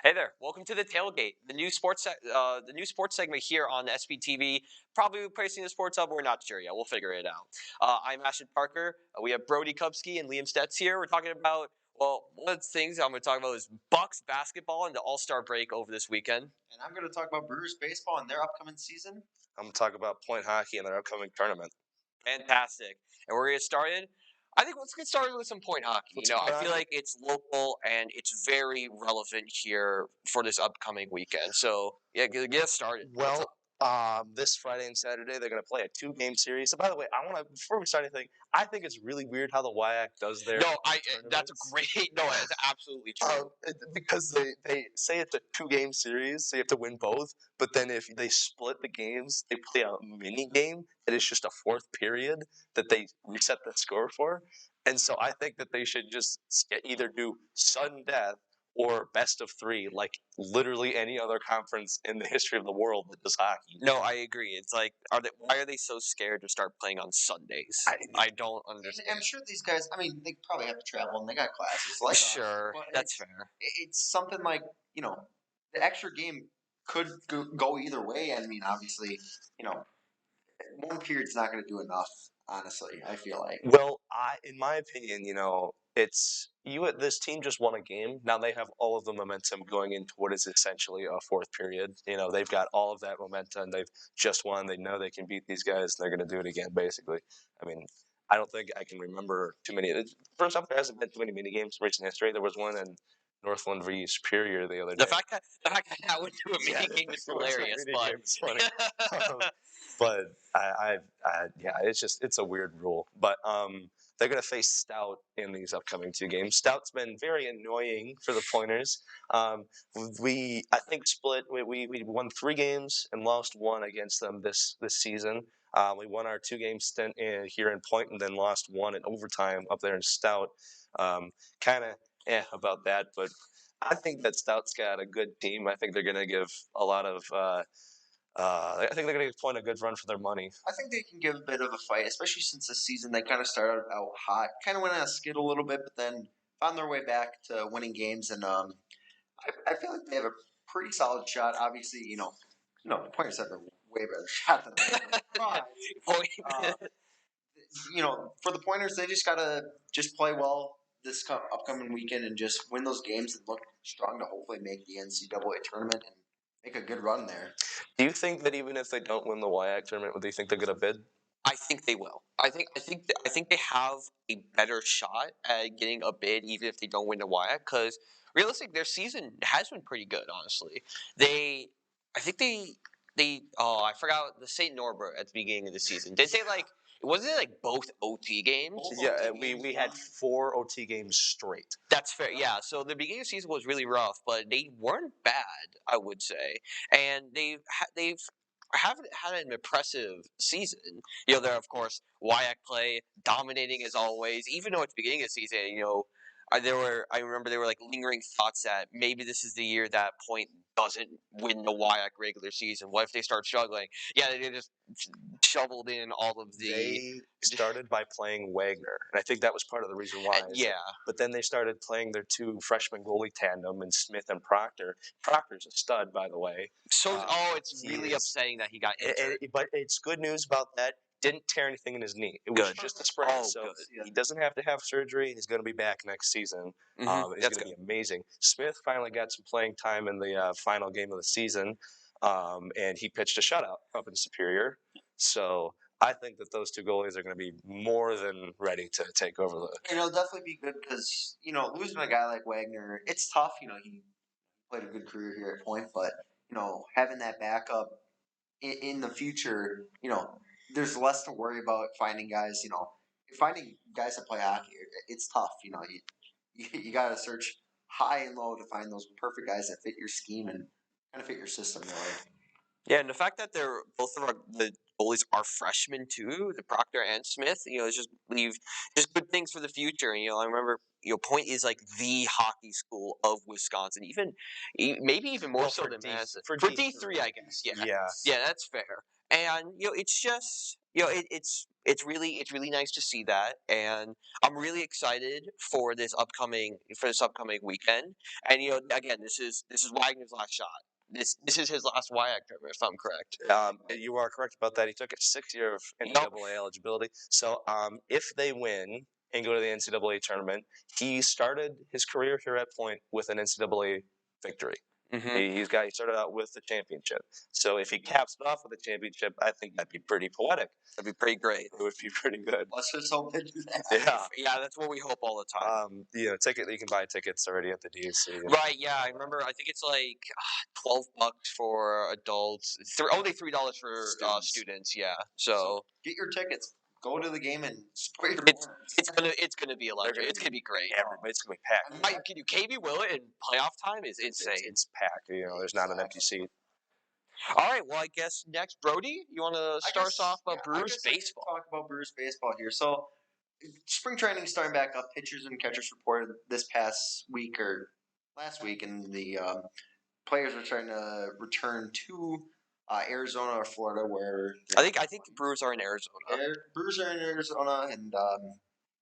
Hey there! Welcome to the Tailgate, the new sports segment here on SPTV. Probably replacing the Sports Hub. We're not sure yet. We'll figure it out. I'm Ashton Parker. We have Brody Kupsky and Liam Statz here. We're talking about one of the things I'm going to talk about is Bucks basketball and the All-Star break over this weekend. And I'm going to talk about Brewers baseball and their upcoming season. I'm gonna talk about point hockey and their upcoming tournament. Fantastic. And we're going to get started. I think let's get started with some point hockey. I feel like it's local and it's very relevant here for this upcoming weekend. So, yeah, get us started. Well, this Friday and Saturday they're gonna play a 2-game series. So, by the way, before we start anything, I think it's really weird how the WIAC does their That's a great. No, that's absolutely true. because they say it's a 2-game series, so you have to win both. But then if they split the games, they play a mini game that is just a fourth period that they reset the score for. And so I think that they should just either do sudden death or best of 3, like literally any other conference in the history of the world that does hockey. No, I agree. It's like, why are they so scared to start playing on Sundays? I don't understand. I'm sure these guys, they probably have to travel and they got classes. Like sure, that's fair. It's something like, the extra game could go either way. I mean, obviously, one period's not going to do enough, honestly, I feel like. Well, in my opinion, it's this team just won a game. Now they have all of the momentum going into what is essentially a fourth period. They've got all of that momentum. They've just won. They know they can beat these guys. They're going to do it again, basically. I mean, I don't think I can remember too many. First off, there hasn't been too many mini games in recent history. There was one in Northland v. Superior the other day. The fact that went to a mini game is hilarious, but it's funny. But it's a weird rule. But they're going to face Stout in these upcoming 2 games. Stout's been very annoying for the Pointers. We won 3 games and lost 1 against them this season. We won our 2-game stint here in Point and then lost 1 in overtime up there in Stout. Kind of about that, but I think that Stout's got a good team. I think they're going to give a lot of. I think they're going to give Point a good run for their money. I think they can give a bit of a fight, especially since this season they kind of started out hot, kind of went on a skid a little bit, but then found their way back to winning games. And I feel like they have a pretty solid shot. Obviously, the Pointers have a way better shot than they for the Pointers, they just gotta play well this upcoming weekend and just win those games and look strong to hopefully make the NCAA tournament and make a good run there. Do you think that even if they don't win the WIAC tournament, do you think they're going to bid? I think they will. I think they have a better shot at getting a bid even if they don't win the WIAC because realistically their season has been pretty good. Honestly, I forgot the St. Norbert at the beginning of the season. Did they wasn't it like both OT games? Yeah, we had 4 OT games straight. That's fair. Yeah, so the beginning of the season was really rough, but they weren't bad, I would say, and they've haven't had an impressive season. They're of course WIAC play dominating as always, even though at the beginning of the season, I remember there were like lingering thoughts that maybe this is the year that Point doesn't win the WIAC regular season. What if they start struggling? Yeah, they just shoveled in all of the. They started by playing Wagner, and I think that was part of the reason why. Yeah. But then they started playing their 2 freshman goalie tandem in Smith and Proctor. Proctor's a stud, by the way. So, it's really upsetting that he got injured. But it's good news about that. Didn't tear anything in his knee. It was just a sprain, so he doesn't have to have surgery. He's going to be back next season. He's going to be amazing. Smith finally got some playing time in the final game of the season, and he pitched a shutout up in Superior. So I think that those 2 goalies are going to be more than ready to take over the. It'll definitely be good because losing a guy like Wagner, it's tough. He played a good career here at Point, but having that backup in the future, there's less to worry about finding guys. Finding guys that play hockey, it's tough. You got to search high and low to find those perfect guys that fit your scheme and kind of fit your system, really. Yeah, and the fact that both of the goalies are freshmen too, the Proctor and Smith, it's just good things for the future. I remember, Point is like the hockey school of Wisconsin, maybe even more so than Madison. For D3, I guess. Yeah, that's fair. And it's just it's really nice to see that, and I'm really excited for this upcoming weekend. And again, this is Wagner's last shot. This is his last WIAC tournament, if I'm correct. You are correct about that. He took a 6-year of NCAA eligibility. So if they win and go to the NCAA tournament, he started his career here at Point with an NCAA victory. Mm-hmm. He started out with the championship. So if he caps it off with a championship, I think that'd be pretty poetic. That'd be pretty great. It would be pretty good. Let's just hope they do that. Yeah, that's what we hope all the time. You can buy tickets already at the DUC. Right, yeah, I remember. I think it's like $12 for adults. Only $3 for students. Yeah, so get your tickets. Go to the game and support your it's gonna be electric. It's gonna be great. Everybody's gonna be packed. Can you KB will it in playoff time is insane. It's packed. There's not an empty seat. All right, well, I guess next, Brody, you want to start us off about Brewers baseball? Talk about Brewers baseball here. So, spring training starting back up. Pitchers and catchers reported this past week or last week, and the players are trying to return to Arizona or Florida, where I think the Brewers are in Arizona. Brewers are in Arizona, and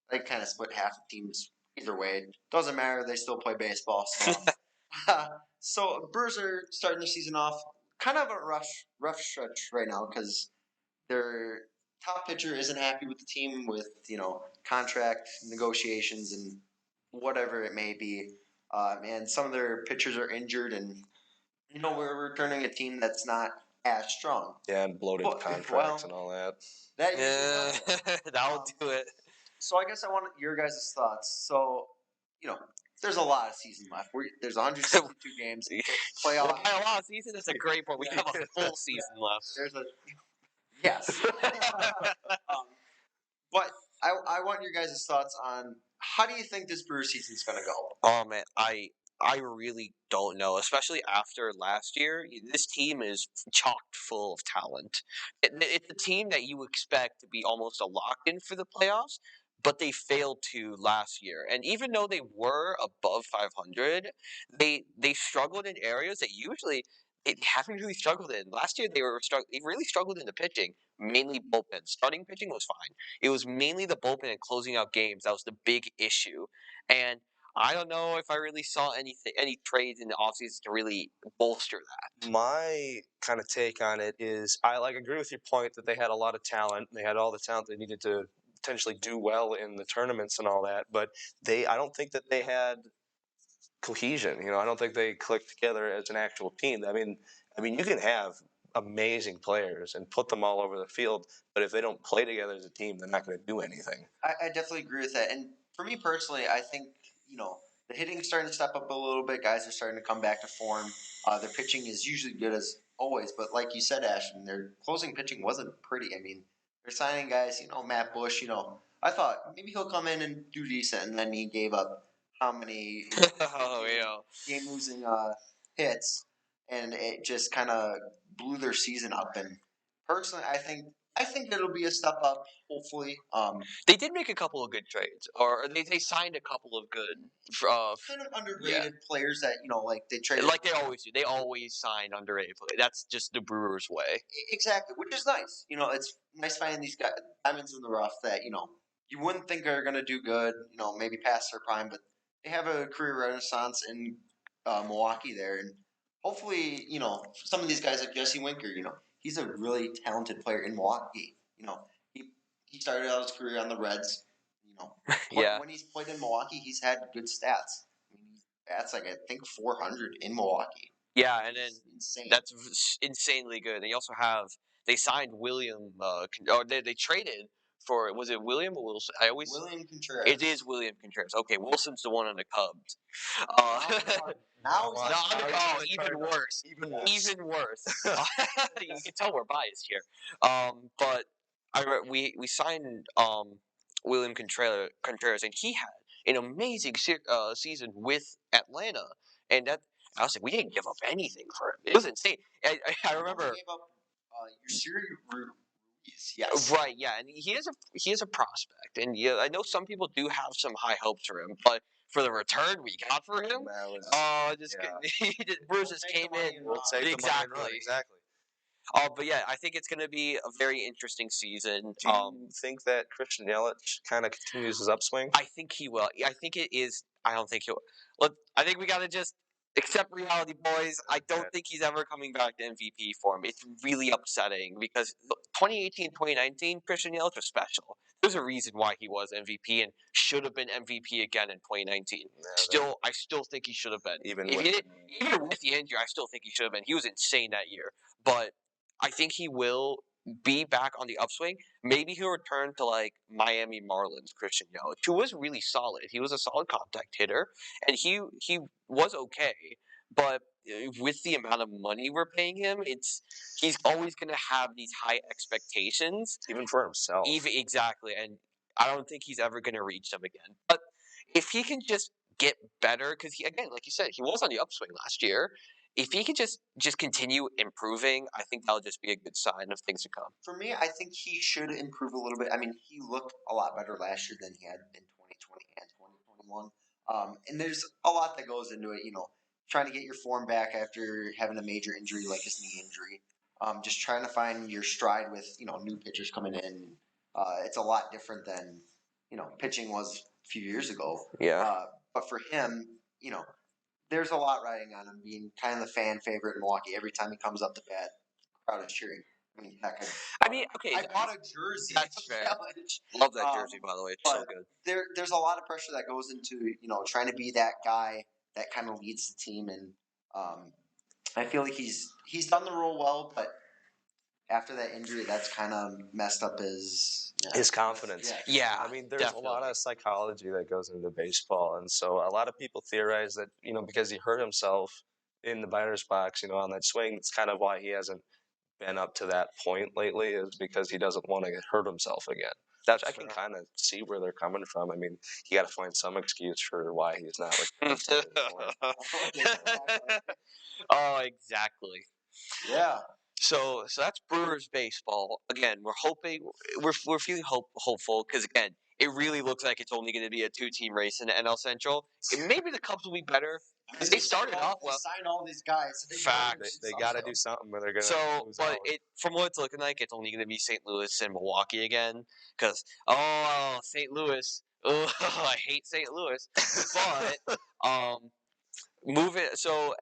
they kind of split half the teams either way. Doesn't matter; they still play baseball. So, so Brewers are starting the season off kind of a rough stretch right now because their top pitcher isn't happy with the team with contract negotiations and whatever it may be, and some of their pitchers are injured, and we're returning a team that's not as strong. Yeah, and bloated contracts and all that. That'll do it. So I guess I want your guys' thoughts. So there's a lot of season left. There's 162 games. Playoff. A lot of season. That's a great point. We have a full season left. Yes. But I want your guys' thoughts on how do you think this Brewer season is going to go? Oh man, I really don't know, especially after last year. This team is chocked full of talent. It's a team that you expect to be almost a lock-in for the playoffs, but they failed to last year. And even though they were above 500, they struggled in areas that usually they haven't really struggled in. Last year they really struggled in the pitching, mainly bullpen. Starting pitching was fine. It was mainly the bullpen and closing out games that was the big issue. And I don't know if I really saw any trades in the offseason to really bolster that. My kind of take on it is I agree with your point that they had a lot of talent. They had all the talent they needed to potentially do well in the tournaments and all that, but I don't think that they had cohesion. I don't think they clicked together as an actual team. I mean, you can have amazing players and put them all over the field, but if they don't play together as a team, they're not going to do anything. I definitely agree with that. And for me personally, I think the hitting is starting to step up a little bit. Guys are starting to come back to form. Their pitching is usually good as always, but like you said, Ashton, their closing pitching wasn't pretty. I mean, they're signing guys, Matt Bush, I thought maybe he'll come in and do decent, and then he gave up how many game-losing hits, and it just kind of blew their season up. And personally, I think it'll be a step up, hopefully. They did make a couple of good trades, or they signed a couple of good kind of underrated players that they traded like they always do. They always sign underrated players. That's just the Brewers' way. Exactly, which is nice. It's nice finding these guys, diamonds in the rough that you wouldn't think are going to do good. Maybe past their prime, but they have a career renaissance in Milwaukee there, and hopefully some of these guys like Jesse Winker. He's a really talented player in Milwaukee. He started out his career on the Reds. When he's played in Milwaukee, he's had good stats. That's I think 400 in Milwaukee. Yeah, and then insane. That's insanely good. They signed William, or they traded for, was it William or Wilson? William Contreras. It is William Contreras. Okay, Wilson's the one on the Cubs. Even worse. Even worse. You can tell we're biased here. But we signed William Contreras, and he had an amazing season with Atlanta, and that I was like, we didn't give up anything for him. It was insane. I remember. We gave up yes. Right, yeah, and he is a prospect, and I know some people do have some high hopes for him, but for the return we got for him, Bruce just came in. We'll take exactly. exactly. But yeah, I think it's going to be a very interesting season. Do you think that Christian Yelich kind of continues his upswing? I think he will. I think it is. I don't think he'll. Look, I think we got to just accept reality, boys. I don't think he's ever coming back to MVP form. It's really upsetting because 2018, 2019, Christian Yelich was special. There's a reason why he was MVP and should have been MVP again in 2019. I still think he should have been. Even with the injury, I still think he should have been. He was insane that year, but I think he will be back on the upswing. Maybe he'll return to like Miami Marlins Christian Yelich, who was really solid. He was a solid contact hitter, and he was okay. But with the amount of money we're paying him, he's always going to have these high expectations, even for himself. Exactly, and I don't think he's ever going to reach them again. But if he can just get better, because again, like you said, he was on the upswing last year. If he can just continue improving, I think that'll just be a good sign of things to come. For me, I think he should improve a little bit. I mean, he looked a lot better last year than he had in 2020 and 2021. And there's a lot that goes into it, trying to get your form back after having a major injury like his knee injury. Just trying to find your stride with, new pitchers coming in. It's a lot different than, pitching was a few years ago. Yeah. But for him, there's a lot riding on him being kind of the fan favorite in Milwaukee. Every time he comes up to bat, the crowd is cheering. I mean, heck, okay. I bought a jersey. That's fair. Love that jersey, by the way. It's so good. There's a lot of pressure that goes into trying to be that guy that kind of leads the team, and I feel like he's done the role well, but after that injury, that's kind of messed up his confidence. Yeah, I mean, there's definitely a lot of psychology that goes into baseball, and so a lot of people theorize that because he hurt himself in the batter's box, on that swing, that's kind of why he hasn't been up to that point lately, is because he doesn't want to hurt himself again. That I can kind of see where they're coming from. I mean, you got to find some excuse for why he's not. Oh, exactly. Yeah. So that's Brewers baseball. Again, we're feeling hopeful because again, it really looks like it's only going to be a 2-team race in the NL Central. And maybe the Cubs will be better because they started off well. Sign all these guys. They got to do something, or they're going to lose out. From what it's looking like, it's only going to be St. Louis and Milwaukee again. Because St. Louis, I hate St. Louis, but moving. So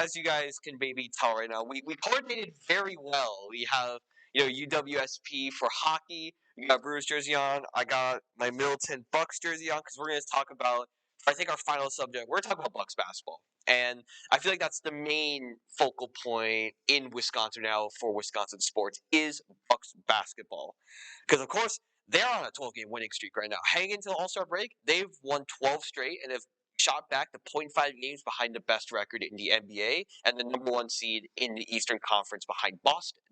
as you guys can maybe tell right now, we coordinated very well. We have UWSP for hockey. You got Brewers jersey on. I got my Middleton Bucks jersey on because we're going to talk about. I think our final subject. We're talking about Bucks basketball, and I feel like that's the main focal point in Wisconsin now for Wisconsin sports is Bucks basketball, because of course they're on a 12-game winning streak right now. Hanging into the All-Star break, they've won 12 straight and have shot back to 0.5 games behind the best record in the NBA and the number 1 seed in the Eastern Conference behind Boston.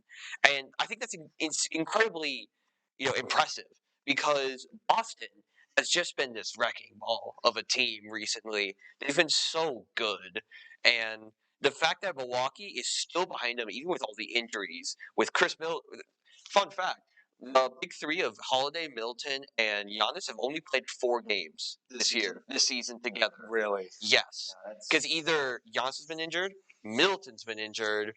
And I think that's incredibly, impressive because Boston has just been this wrecking ball of a team recently. They've been so good, and the fact that Milwaukee is still behind them, even with all the injuries, with Chris Middleton. Fun fact: the big three of Holiday, Middleton, and Giannis have only played 4 games this season together. Really? Yes. Because either Giannis has been injured, Middleton's been injured,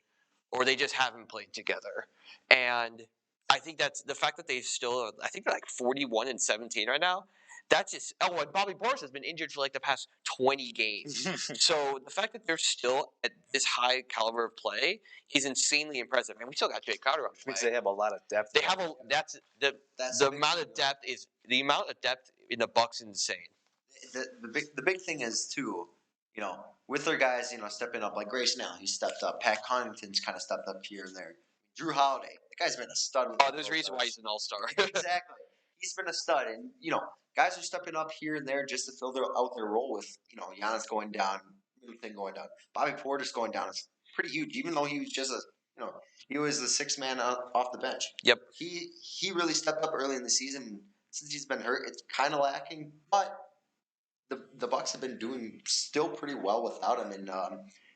or they just haven't played together. And I think that's the fact that they still, I think they're like 41-17 right now. That's just, and Bobby Boris has been injured for like the past 20 games. So the fact that they're still at this high caliber of play is insanely impressive. And we still got Jay Crowder on play. Means they have a lot of depth. They have the amount of depth is the amount of depth in the Bucks is insane. The big thing is too, with their guys, stepping up like Grayson Allen, he stepped up. Pat Connaughton's kind of stepped up here and there. Drew Holiday, the guy's been a stud. There's a reason why he's an all-star. Exactly, he's been a stud, and guys are stepping up here and there just to fill out their role. With Giannis going down, Middleton going down, Bobby Portis going down. It's pretty huge, even though he was just he was the 6th man off the bench. Yep. He really stepped up early in the season. Since he's been hurt, it's kind of lacking, but the Bucks have been doing still pretty well without him, and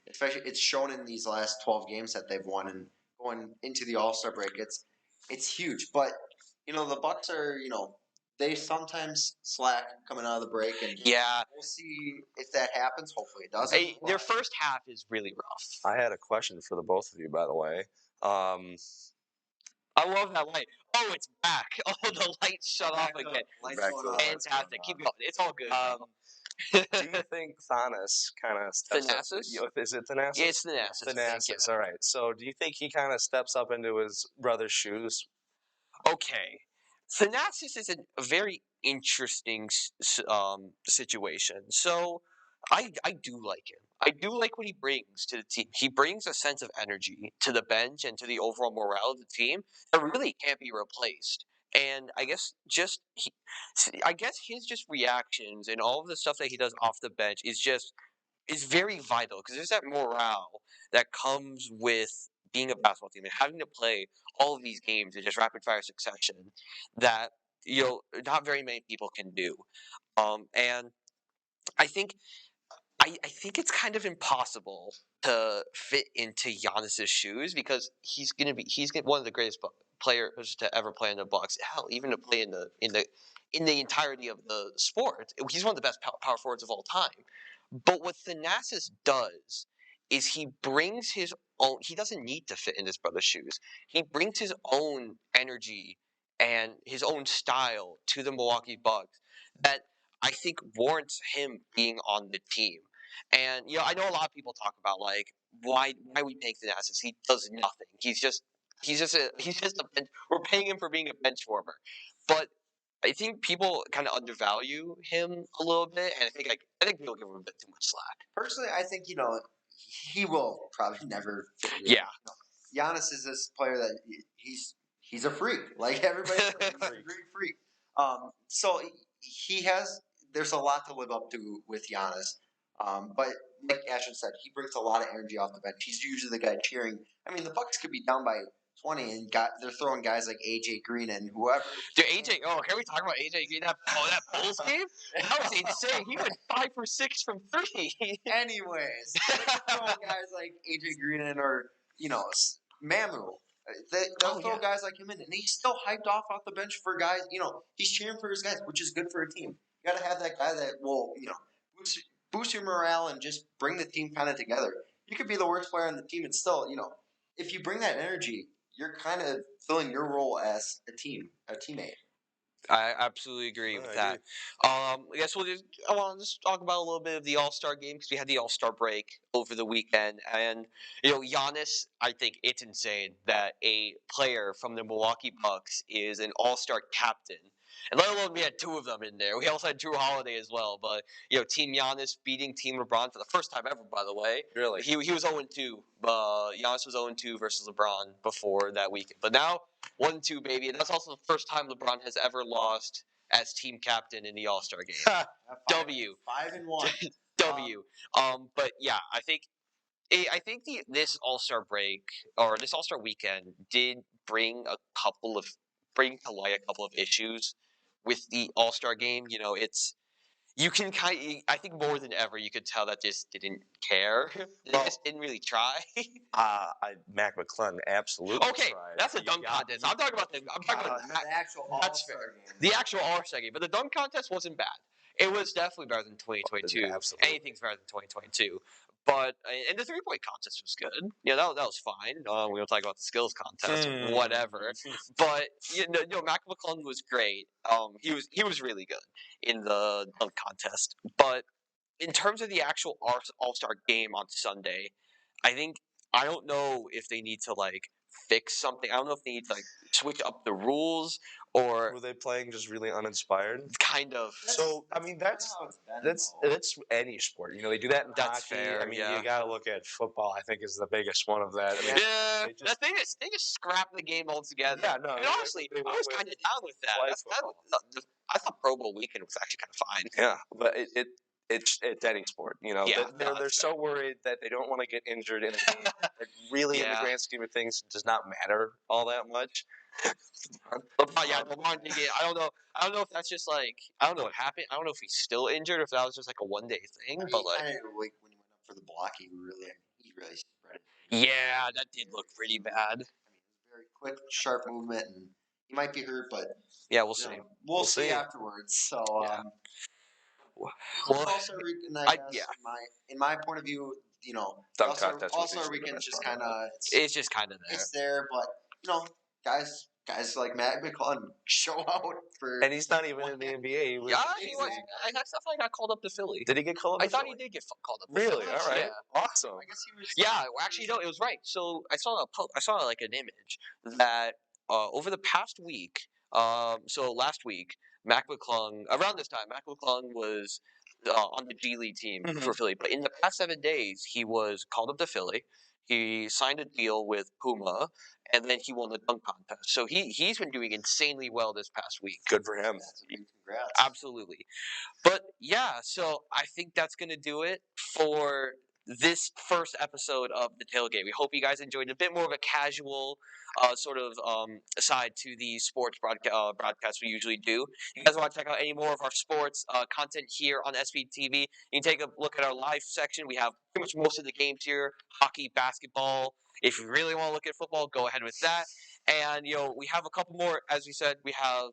especially it's shown in these last 12 games that they've won, and going into the All-Star break, it's huge. But the Bucks are they sometimes slack coming out of the break, and we'll see if that happens. Hopefully, it doesn't. Their first half is really rough. I had a question for the both of you, by the way. I love that light. Oh, it's back. Oh, the light shut off again. Lights Back going to on. the Fantastic. Keep going. It's all good. do you think Thanos kind of steps up? Thanasis? Is it Thanasis? Yeah, it's Thanasis, I think, Thanasis. All right. So, do you think he kind of steps up into his brother's shoes? Okay. Thanasis is a very interesting situation. So I do like him. I do like what he brings to the team. He brings a sense of energy to the bench and to the overall morale of the team that really can't be replaced. And I guess I guess his just reactions and all of the stuff that he does off the bench is very vital because there's that morale that comes with being a basketball team and having to play all of these games in just rapid fire succession that not very many people can do. And I think I think it's kind of impossible to fit into Giannis's shoes because one of the greatest players to ever play in the Bucks. Hell, even to play in the entirety of the sport, he's one of the best power forwards of all time. But what Thanasis does is he brings his own. He doesn't need to fit in his brother's shoes. He brings his own energy and his own style to the Milwaukee Bucks that I think warrants him being on the team. And I know a lot of people talk about like why are we paying Thanasis? He does nothing. He's just a bench. We're paying him for being a bench warmer. But I think people kind of undervalue him a little bit, and I think people give him a bit too much slack. Personally, I think he will probably never. Yeah. Giannis is this player that he's a freak, like everybody. He's a great freak. So he has. There's a lot to live up to with Giannis. But like Ashton said, he brings a lot of energy off the bench. He's usually the guy cheering. I mean, the Bucks could be down by 20, and they're throwing guys like AJ Green and whoever. Dude, AJ. Oh, can we talk about AJ Green? That Bulls game? That was insane. He went 5 for 6 from 3. Anyways, throwing guys like AJ Green in or Mamu. They'll throw guys like him in, and he's still hyped off the bench for guys. He's cheering for his guys, which is good for a team. You got to have that guy that will, boost your morale and just bring the team kind of together. You could be the worst player on the team, and still, if you bring that energy, you're kind of filling your role as a teammate. I absolutely agree with that. I guess I want to just talk about a little bit of the All-Star game because we had the All-Star break over the weekend, and Giannis. I think it's insane that a player from the Milwaukee Bucks is an All-Star captain, and let alone we had 2 of them in there. We also had Drew Holiday as well, but Team Giannis beating Team LeBron for the first time ever. By the way, really, he was 0-2. Giannis was 0-2 versus LeBron before that weekend, but now 1-2, baby. And that's also the first time LeBron has ever lost as team captain in the All-Star game. W. 5-1. W. But yeah, I think this All-Star break or this All-Star weekend did bring to light a couple of issues with the All-Star game. You can I think more than ever, you could tell that just didn't care. They just didn't really try. Mac McClung absolutely. Okay, tried. that's a dunk contest. I'm talking about the actual All-Star game. The actual All-Star game, but the dunk contest wasn't bad. It was definitely better than 2022. Absolutely. Anything's better than 2022. But and the 3-point contest was good. That was fine. We don't talk about the skills contest, whatever. But Mac McClung was great. He was really good in the dunk contest. But in terms of the actual All-Star game on Sunday, I don't know if they need to fix something. I don't know if they need to switch up the rules or were they playing just really uninspired? Kind of. So I mean that's any sport. They do that in That's hockey. fair, I mean yeah. you got to look at football. I think is the biggest one of that. I mean, the thing is, they just scrapped the game altogether. Yeah, no. And honestly, I was kind of down with that. I thought Pro Bowl weekend was actually kind of fine. Yeah, but it's any sport. Yeah, they're so worried that they don't want to get injured in a game that really, in the grand scheme of things, does not matter all that much. LeBron did get. I don't know if that's just I don't know what happened. I don't know if he's still injured or if that was just a 1-day thing. I mean, but when he went up for the block, he really spread it. Yeah, that did look pretty bad. I mean, it was very quick, sharp movement, and he might be hurt, but yeah, we'll see. We'll see afterwards. So, yeah. Well, also, I guess, in my point of view, you know, Dunk contest was All-Star usually the Weekend's best just part kind about of It's just kind of there. it's there, but you know, guys like Matt McClung show out for. And he's not even in the NBA. He was Yeah, in he the was. league. I definitely got called up to Philly. Did he get called up? I to thought Philly? he did get called up. To Really? Philly. All right. Yeah. Awesome. I guess he was. Yeah, well, actually, no, it was right. So I saw like an image that over the past week, so last week, Mac McClung, around this time, Mac McClung was on the G League team for Philly. But in the past 7 days, he was called up to Philly. He signed a deal with Puma, and then he won the dunk contest. So he's been doing insanely well this past week. Good for him. That's a big congrats. Absolutely. But yeah, so I think that's going to do it for this first episode of the Tailgate. We hope you guys enjoyed a bit more of a casual sort of side to the sports broadcast we usually do. You guys want to check out any more of our sports content here on SPTV, you can take a look at our live section. We have pretty much most of the games here, hockey, basketball. If you really want to look at football, go ahead with that. And, we have a couple more, as we said, we have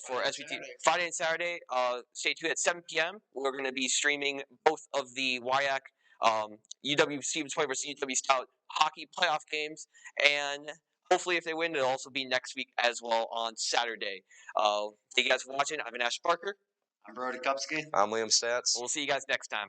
for SVT Friday and Saturday. Stay tuned at 7 p.m. We're going to be streaming both of the WIAC UW Stevens Point versus UW Stout hockey playoff games, and hopefully, if they win, it'll also be next week as well on Saturday. Thank you guys for watching. I've been Ashton Parker. I'm Brody Kupsky. I'm Liam Statz. We'll see you guys next time.